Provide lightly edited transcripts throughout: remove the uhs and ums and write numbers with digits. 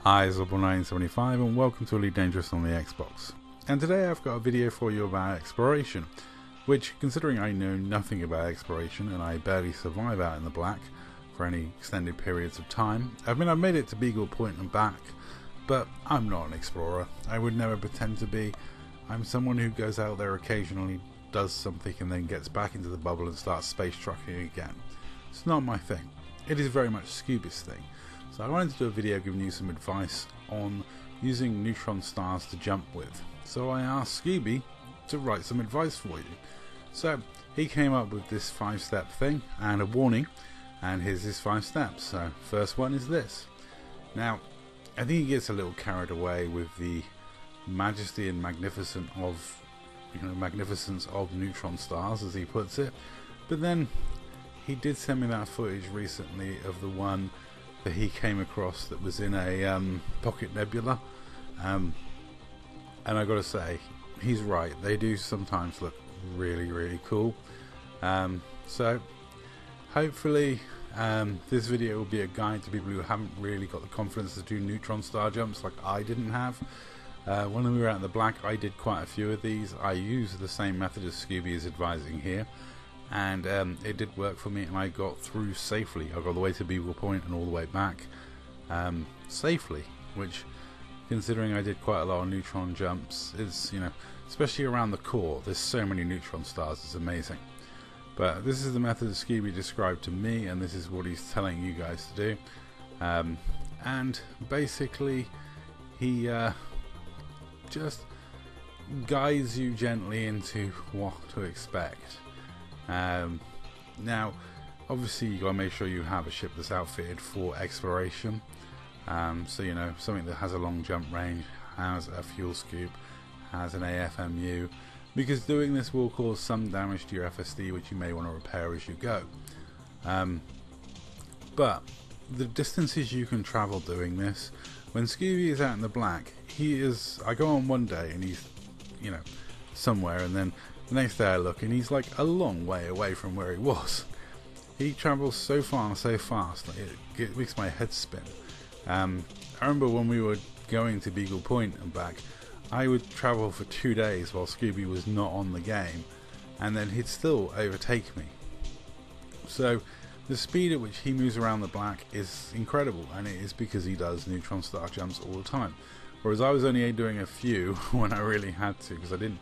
Hi, it's 975 and welcome to Elite Dangerous on the Xbox. And today I've got a video for you about exploration, which, considering I know nothing about exploration and I barely survive out in the black for any extended periods of time. I mean, I've made it to Beagle Point and back, but I'm not an explorer. I would never pretend to be. I'm someone who goes out there occasionally, does something and then gets back into the bubble and starts space trucking again. It's not my thing. It is very much Scooby's thing. So I wanted to do a video giving you some advice on using neutron stars to jump with. So I asked Scooby to write some advice for you. So he came up with this 5-step thing and a warning, and here's his 5 steps. So first one is this. Now I think he gets a little carried away with the majesty and magnificence of neutron stars, as he puts it. But then he did send me that footage recently of the one that he came across that was in a pocket nebula, and I gotta say, he's right. They do sometimes look really cool. So hopefully this video will be a guide to people who haven't really got the confidence to do neutron star jumps like I didn't have. When we were out in the black, I did quite a few of these. I used the same method as Scooby is advising here, and it did work for me, and I got through safely. I got all the way to Beagle Point and all the way back safely, which, considering I did quite a lot of neutron jumps, is, especially around the core, there's so many neutron stars, it's amazing. But this is the method that Scooby described to me, and this is what he's telling you guys to do. And basically he just guides you gently into what to expect. Now obviously you gotta make sure you have a ship that's outfitted for exploration, so something that has a long jump range, has a fuel scoop, has an AFMU, because doing this will cause some damage to your FSD, which you may want to repair as you go. But the distances you can travel doing this, when Scooby is out in the black, I go on one day and he's somewhere, and then the next day I look and he's like a long way away from where he was. He travels so far so fast, like it makes my head spin. I remember when we were going to Beagle Point and back, I would travel for 2 days while Scooby was not on the game, and then he'd still overtake me. So the speed at which he moves around the black is incredible, and it is because he does neutron star jumps all the time, whereas I was only doing a few when I really had to, because I didn't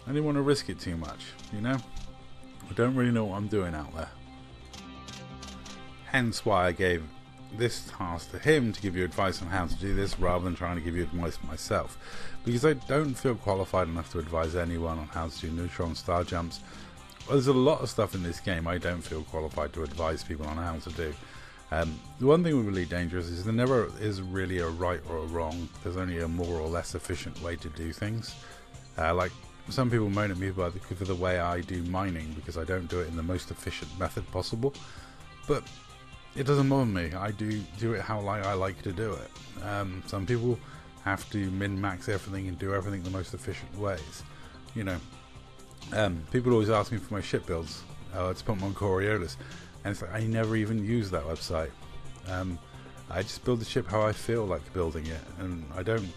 want to risk it too much. I don't really know what I'm doing out there. Hence why I gave this task to him to give you advice on how to do this, rather than trying to give you advice myself, because I don't feel qualified enough to advise anyone on how to do neutron star jumps. There's a lot of stuff in this game I don't feel qualified to advise people on how to do. The one thing with Elite Dangerous is there never is really a right or a wrong. There's only a more or less efficient way to do things. Like some people moan at me for the way I do mining, because I don't do it in the most efficient method possible, but it doesn't bother me. I do it how I like to do it. Some people have to min-max everything and do everything the most efficient ways. People always ask me for my ship builds. To put them on Coriolis, and it's like I never even use that website. I just build the ship how I feel like building it, and I don't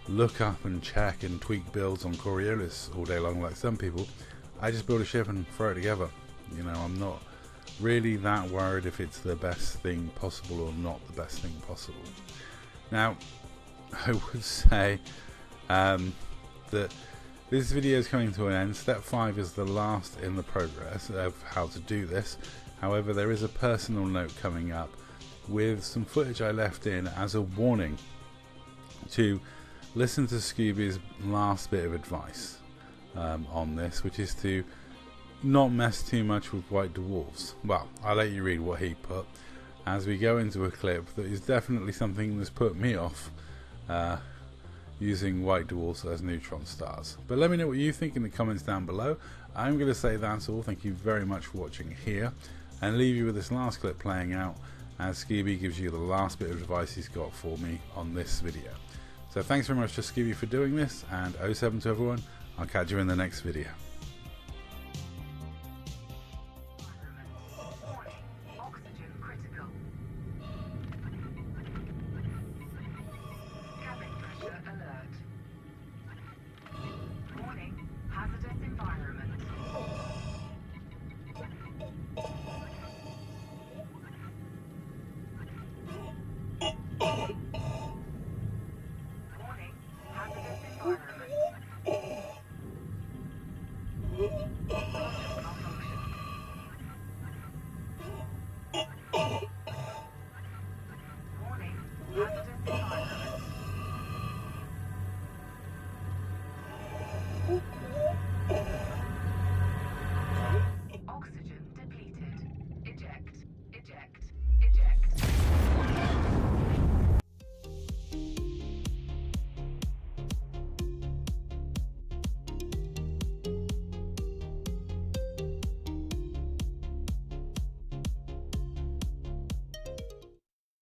look up and check and tweak builds on Coriolis all day long like some people. I just build a ship and throw it together. I'm not really that worried if it's the best thing possible or not the best thing possible. Now I would say that this video is coming to an end. Step 5 is the last in the progress of how to do this. However, there is a personal note coming up with some footage I left in as a warning to listen to Scooby's last bit of advice on this, which is to not mess too much with white dwarfs. Well, I'll let you read what he put as we go into a clip that is definitely something that's put me off using white dwarfs as neutron stars. But let me know what you think in the comments down below. I'm going to say that's all. Thank you very much for watching here, and leave you with this last clip playing out as Scooby gives you the last bit of advice he's got for me on this video. So thanks very much to Scooby for doing this, and 07 to everyone. I'll catch you in the next video.